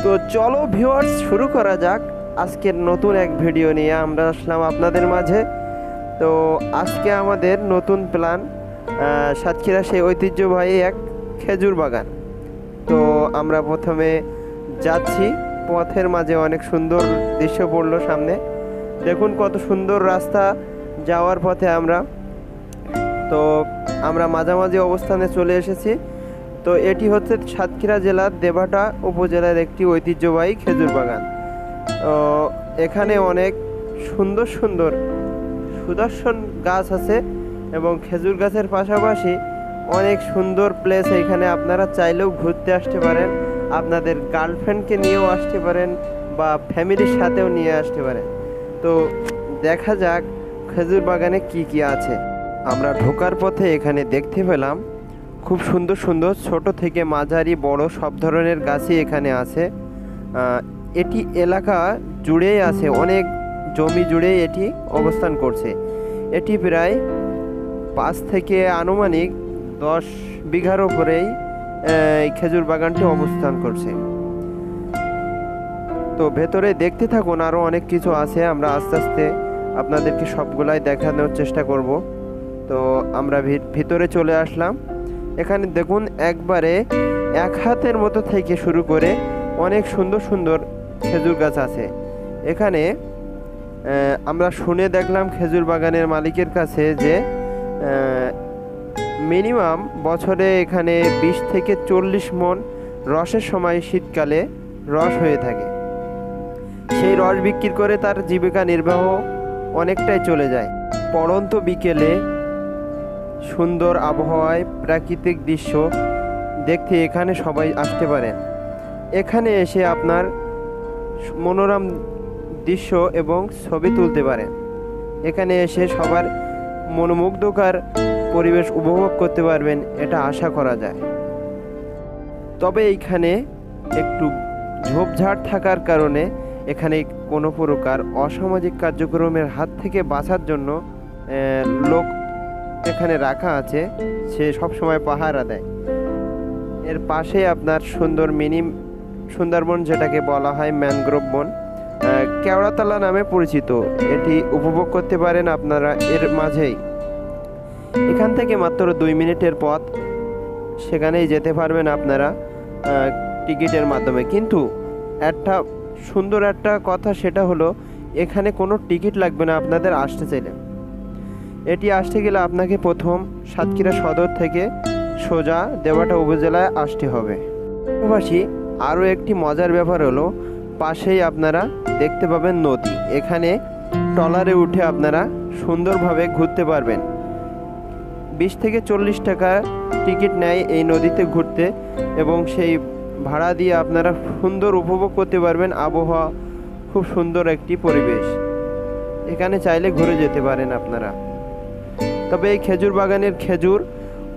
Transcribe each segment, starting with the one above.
তো চলো ভিউয়ার্স, শুরু করা যাক আজকের নতুন এক ভিডিও নিয়ে আমরা আসলাম আপনাদের মাঝে। তো আজকে আমাদের নতুন প্ল্যান সাতক্ষীরা সেই ঐতিহ্যবাহী এক খেজুর বাগান। তো আমরা প্রথমে যাচ্ছি, পথের মাঝে অনেক সুন্দর দৃশ্য পড়লো সামনে। দেখুন কত সুন্দর রাস্তা যাওয়ার পথে আমরা মাঝামাঝি অবস্থানে চলে এসেছি। তো এটি হচ্ছে সাতক্ষীরা জেলার দেবাটা উপজেলার একটি ঐতিহ্যবাহী খেজুর বাগান। এখানে অনেক সুন্দর সুন্দর সুদর্শন গাছ আছে এবং খেজুর গাছের পাশাপাশি অনেক সুন্দর প্লেস। এখানে আপনারা চাইলেও ঘুরতে আসতে পারেন, আপনাদের গার্লফ্রেন্ডকে নিয়েও আসতে পারেন বা ফ্যামিলির সাথেও নিয়ে আসতে পারেন। তো দেখা যাক খেজুর বাগানে কি কি আছে। আমরা ঢোকার পথে এখানে দেখতে পেলাম খুব সুন্দর সুন্দর ছোট থেকে মাঝারি বড় সব ধরনের গাছই এখানে আছে। এটি এলাকা জুড়েই আছে, অনেক জমি জুড়ে এটি অবস্থান করছে। এটি প্রায় 5 থেকে আনুমানিক 10 বিঘার উপরেই এই খেজুর বাগানটি অবস্থান করছে। তো ভেতরে দেখতে থাকুন, আরও অনেক কিছু আছে, আমরা আস্তে আস্তে আপনাদেরকে সবগুলাই দেখানোর চেষ্টা করব। তো আমরা ভিতরে চলে আসলাম। এখানে দেখুন একবারে 1 হাতের মতো থেকে শুরু করে অনেক সুন্দর সুন্দর খেজুর গাছ আছে এখানে। আমরা শুনে দেখলাম খেজুর বাগানের মালিকের কাছে যে মিনিমাম বছরে এখানে 20 থেকে 40 মণ রসের সময় শীতকালে রস হয়ে থাকে। সেই রস বিক্রি করে তার জীবিকা নির্বাহ অনেকটাই চলে যায়। পড়ন্ত বিকেলে সুন্দর আবহাওয়ায় প্রাকৃতিক দৃশ্য দেখতে এখানে সবাই আসতে পারেন। এখানে এসে আপনার মনোরম দৃশ্য এবং ছবি তুলতে পারেন। এখানে এসে সবার মনোমুগ্ধকর পরিবেশ উপভোগ করতে পারবেন, এটা আশা করা যায়। তবে এইখানে একটু ঝোপঝাড় থাকার কারণে এখানে কোনো প্রকার অসামাজিক কার্যক্রমের হাত থেকে বাঁচার জন্য লোক এখানে রাখা আছে, সে সব সময় পাহারা দেয়। এর পাশে আপনার সুন্দরবন যেটাকে বলা হয় ম্যানগ্রোভ বন, কেওড়াতলা নামে পরিচিত, এটি উপভোগ করতে পারেন আপনারা এর মাঝেই। এখান থেকে মাত্র 2 মিনিটের পথ, সেখানেই যেতে পারবেন আপনারা টিকিটের মাধ্যমে। কিন্তু সুন্দর একটা কথা, সেটা হলো এখানে কোনো টিকিট লাগবে না আপনাদের আসতে চাইলে। এটি আসতে গেলে আপনাকে প্রথম সাতক্ষীরা সদর থেকে সোজা দেবাটা উপজেলায় আসতে হবে। পাশাপাশি আরও একটি মজার ব্যাপার হলো পাশেই আপনারা দেখতে পাবেন নদী। এখানে ট্রলারে উঠে আপনারা সুন্দরভাবে ঘুরতে পারবেন। 20 থেকে 40 টাকা টিকিট নেয় এই নদীতে ঘুরতে, এবং সেই ভাড়া দিয়ে আপনারা সুন্দর উপভোগ করতে পারবেন। আবহাওয়া খুব সুন্দর একটি পরিবেশ, এখানে চাইলে ঘুরে যেতে পারেন আপনারা। তবে এই খেজুর বাগানের খেজুর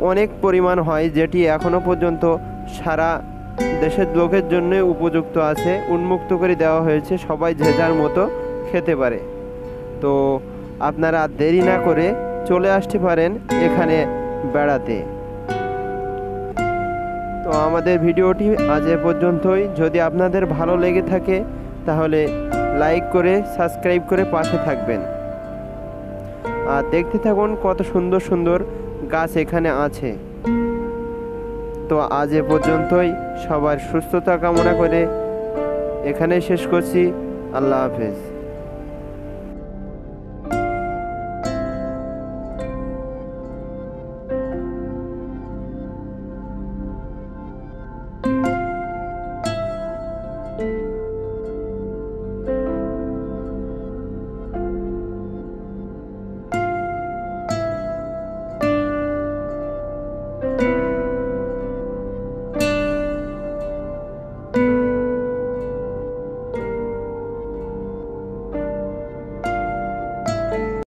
অনেক পরিমাণ হয়, যেটি এখনো পর্যন্ত সারা দেশের লোকের জন্য উপযুক্ত আছে, উন্মুক্ত করে দেওয়া হয়েছে, সবাই যে যার মতো খেতে পারে। তো আপনারা দেরি না করে চলে আসতে পারেন এখানে বেড়াতে। তো আমাদের ভিডিওটি আজ এ পর্যন্তই। যদি আপনাদের ভালো লেগে থাকে তাহলে লাইক করে সাবস্ক্রাইব করে পাশে থাকবেন, আর দেখতে থাকুন কত সুন্দর সুন্দর গাছ এখানে আছে। তো আজ এ পর্যন্তই, সবার সুস্থতা কামনা করে এখানেই শেষ করছি। আল্লাহ হাফেজ।